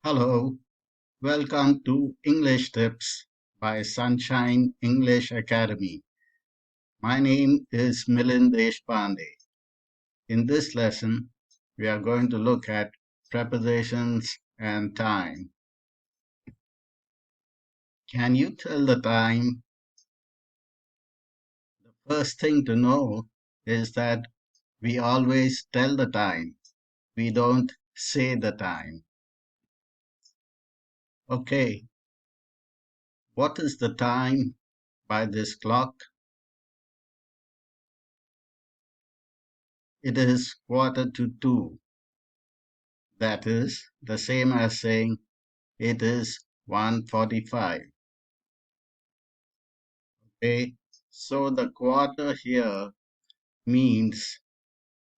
Hello, welcome to English Tips by Sunshine English Academy. My name is Milind Deshpande. In this lesson, we are going to look at prepositions and time. Can you tell the time? The first thing to know is that we always tell the time. We don't say the time. Okay, what is the time by this clock? It is 1:45. That is the same as saying it is 1:45. Okay, so the quarter here means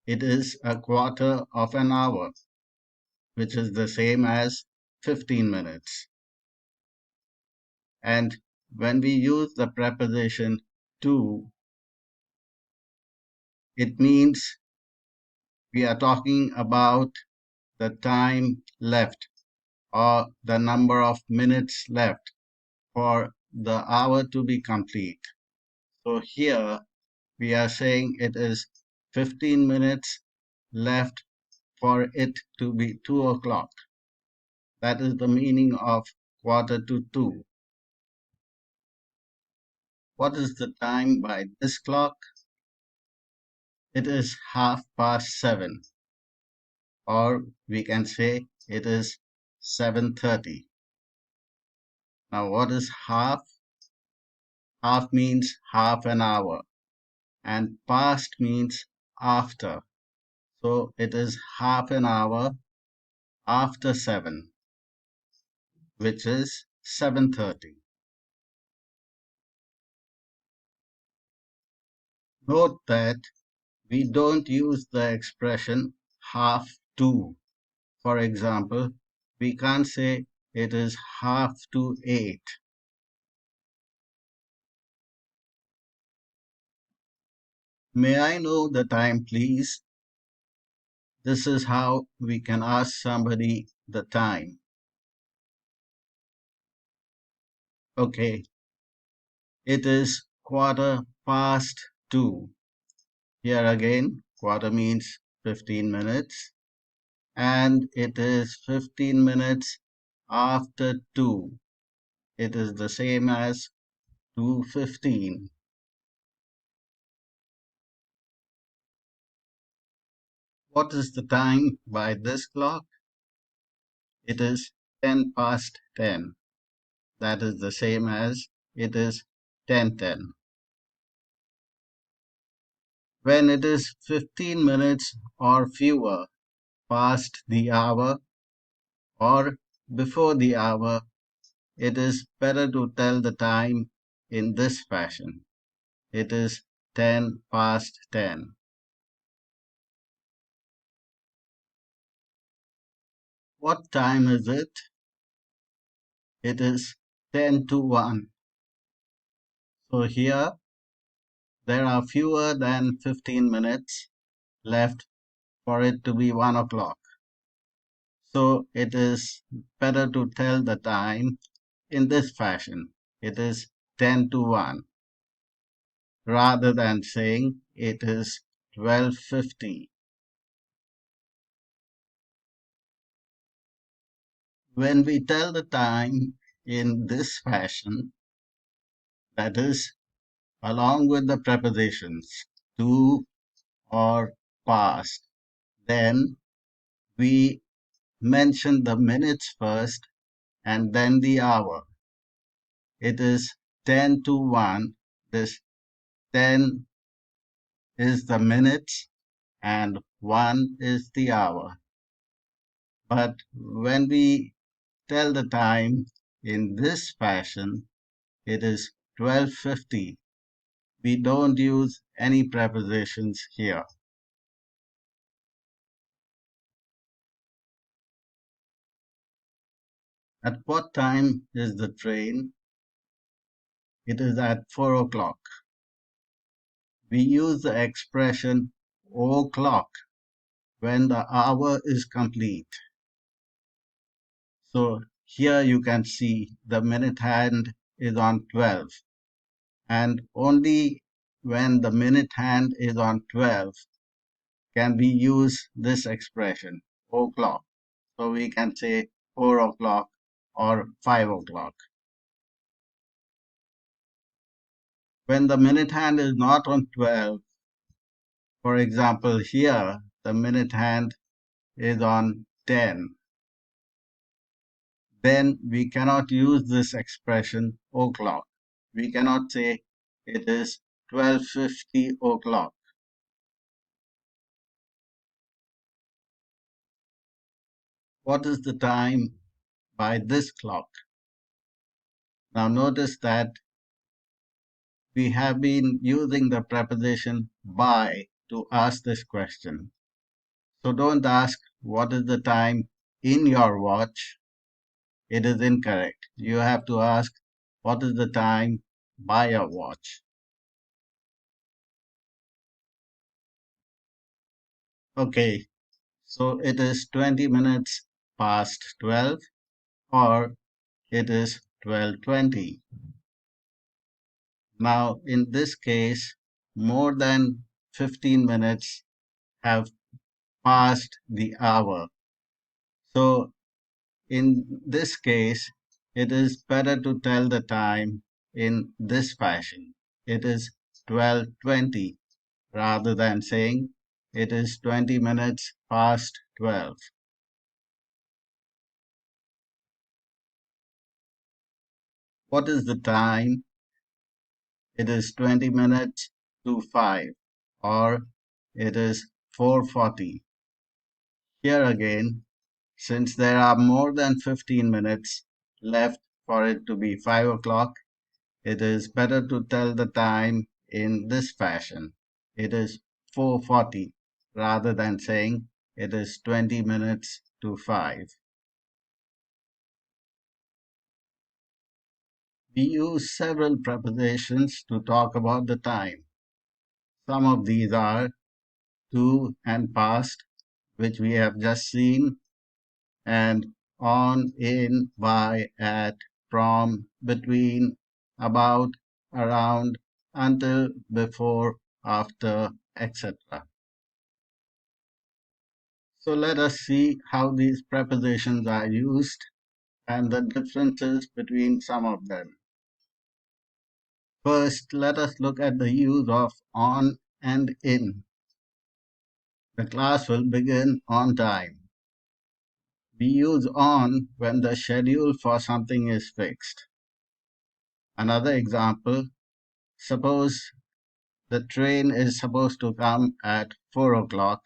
it is a quarter of an hour, which is the same as 15 minutes. And when we use the preposition to, it means we are talking about the time left or the number of minutes left for the hour to be complete. So here we are saying it is 15 minutes left for it to be 2 o'clock. That is the meaning of 1:45. What is the time by this clock? It is 7:30, or we can say it is 7:30. Now, what is half? Half means half an hour, and past means after. So it is half an hour after 7, which is 7:30. Note that we don't use the expression half to. For example, we can't say it is 7:30. May I know the time, please? This is how we can ask somebody the time. Okay, it is 2:15. Here again, quarter means 15 minutes, and it is 15 minutes after 2. It is the same as 2:15. What is the time by this clock? It is 10 past 10. That is the same as it is 10:10. When it is 15 minutes or fewer past the hour or before the hour, it is better to tell the time in this fashion. It is 10 past 10. What time is it? It is 10 to 1. So here there are fewer than 15 minutes left for it to be 1 o'clock. So it is better to tell the time in this fashion. It is 10 to 1 rather than saying it is 12:50. When we tell the time in this fashion, that is, along with the prepositions to or past, then we mention the minutes first and then the hour. It is 10 to 1. This 10 is the minutes and 1 is the hour. But when we tell the time in this fashion, it is 12:50. We don't use any prepositions here. At what time is the train? It is at 4 o'clock. We use the expression o'clock when the hour is complete. So here you can see the minute hand is on 12, and only when the minute hand is on 12 can we use this expression, o'clock. So we can say 4 o'clock or 5 o'clock. When the minute hand is not on 12, for example, here the minute hand is on 10, then we cannot use this expression o'clock. We cannot say it is 12:50 o'clock. What is the time by this clock? Now notice that we have been using the preposition by to ask this question. So don't ask what is the time in your watch. It is incorrect. You have to ask what is the time by your watch. Okay, so it is 20 minutes past 12 or it is 12:20. Now in this case, more than 15 minutes have passed the hour. So in this case, it is better to tell the time in this fashion. It is 12:20 rather than saying it is 20 minutes past 12. What is the time? It is 20 minutes to 5 or it is 4:40. Here again, since there are more than 15 minutes left for it to be 5 o'clock, it is better to tell the time in this fashion. It is 4:40 rather than saying it is 20 minutes to 5. We use several prepositions to talk about the time. Some of these are to and past, which we have just seen, and on, in, by, at, from, between, about, around, until, before, after, etc. So let us see how these prepositions are used and the differences between some of them. First, let us look at the use of on and in. The class will begin on time. We use on when the schedule for something is fixed. Another example, suppose the train is supposed to come at 4 o'clock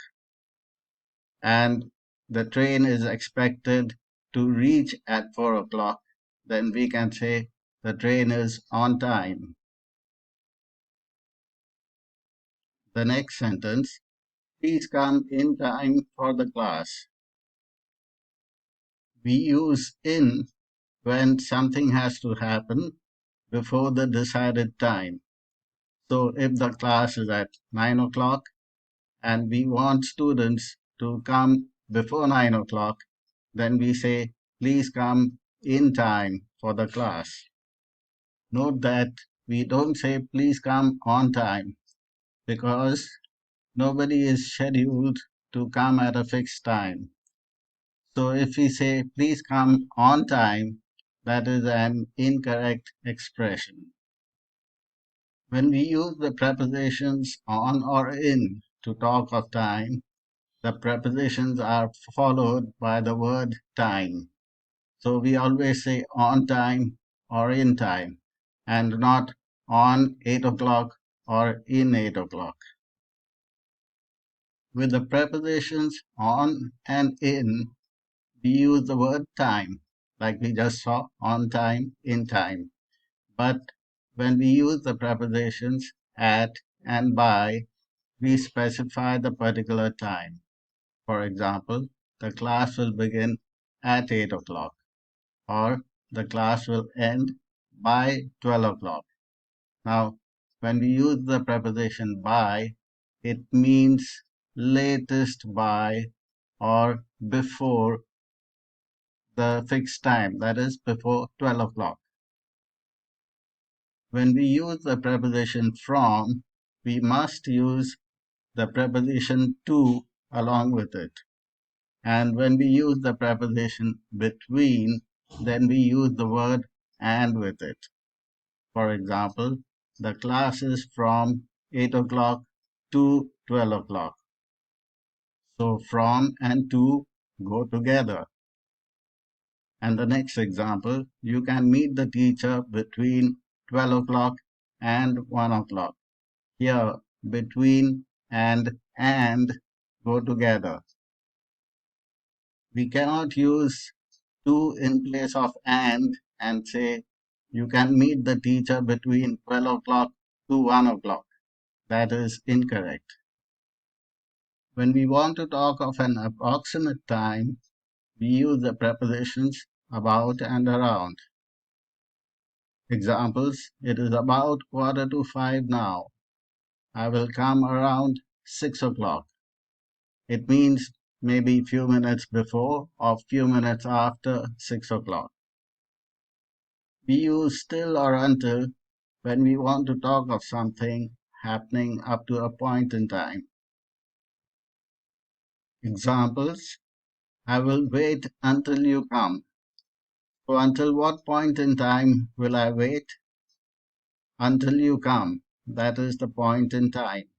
and the train is expected to reach at 4 o'clock, then we can say the train is on time. The next sentence, please come in time for the class. We use in when something has to happen before the decided time. So if the class is at 9 o'clock and we want students to come before 9 o'clock, then we say, please come in time for the class. Note that we don't say, please come on time, because nobody is scheduled to come at a fixed time. So if we say, please come on time, that is an incorrect expression. When we use the prepositions on or in to talk of time, the prepositions are followed by the word time. So we always say on time or in time and not on 8 o'clock or in 8 o'clock. With the prepositions on and in, we use the word time, like we just saw, on time, in time. But when we use the prepositions at and by, we specify the particular time. For example, the class will begin at 8 o'clock, or the class will end by 12 o'clock. Now, when we use the preposition by, it means latest by or before the fixed time, that is before 12 o'clock. When we use the preposition from, we must use the preposition to along with it. And when we use the preposition between, then we use the word and with it. For example, the class is from 8 o'clock to 12 o'clock. So from and to go together. And the next example, you can meet the teacher between 12 o'clock and 1 o'clock. Here, between and go together. We cannot use to in place of and say you can meet the teacher between 12 o'clock to 1 o'clock. That is incorrect. When we want to talk of an approximate time, we use the prepositions about and around. Examples, it is about 4:45 now. I will come around 6 o'clock. It means maybe few minutes before or few minutes after 6 o'clock. We use still or until when we want to talk of something happening up to a point in time. Examples, I will wait until you come. So until what point in time will I wait? Until you come. That is the point in time.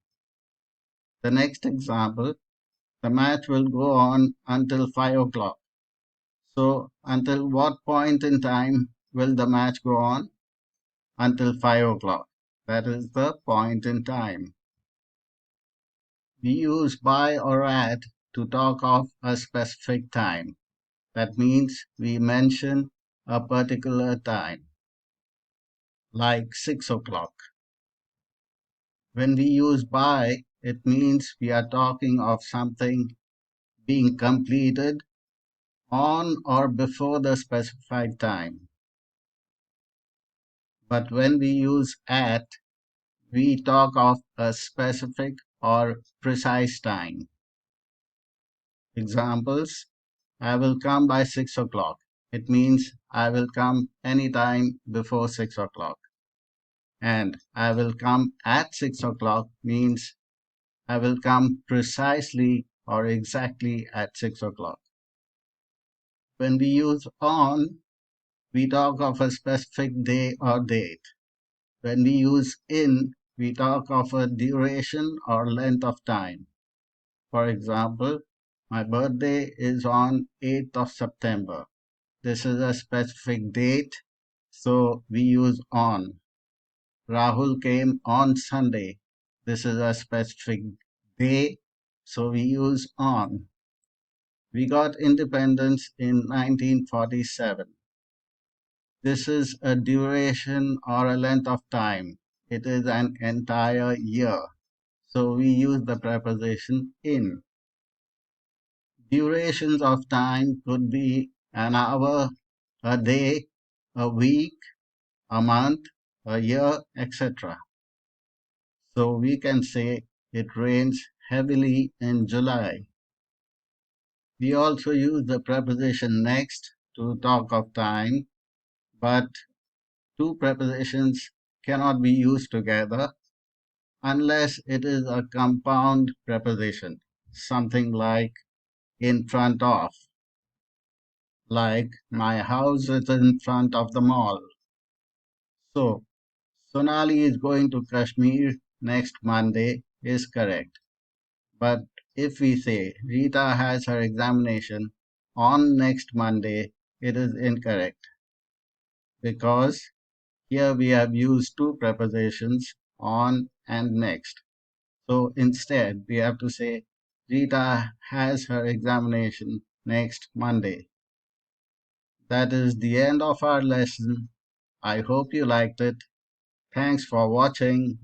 The next example, the match will go on until 5 o'clock. So until what point in time will the match go on? Until 5 o'clock. That is the point in time. We use by or at to talk of a specific time. That means we mention a particular time, like 6 o'clock. When we use by, it means we are talking of something being completed on or before the specified time. But when we use at, we talk of a specific or precise time. Examples, I will come by 6 o'clock. It means I will come anytime before 6 o'clock. And I will come at 6 o'clock means I will come precisely or exactly at 6 o'clock. When we use on, we talk of a specific day or date. When we use in, we talk of a duration or length of time. For example, my birthday is on 8th of September. This is a specific date, so we use on. Rahul came on Sunday. This is a specific day, so we use on. We got independence in 1947. This is a duration or a length of time. It is an entire year. So we use the preposition in. Durations of time could be an hour, a day, a week, a month, a year, etc. So we can say it rains heavily in July. We also use the preposition next to talk of time, but two prepositions cannot be used together unless it is a compound preposition, something like in front of, like my house is in front of the mall. So, Sonali is going to Kashmir next Monday is correct. But if we say Rita has her examination on next Monday, it is incorrect because here we have used two prepositions on and next. So instead, we have to say Rita has her examination next Monday. That is the end of our lesson. I hope you liked it. Thanks for watching.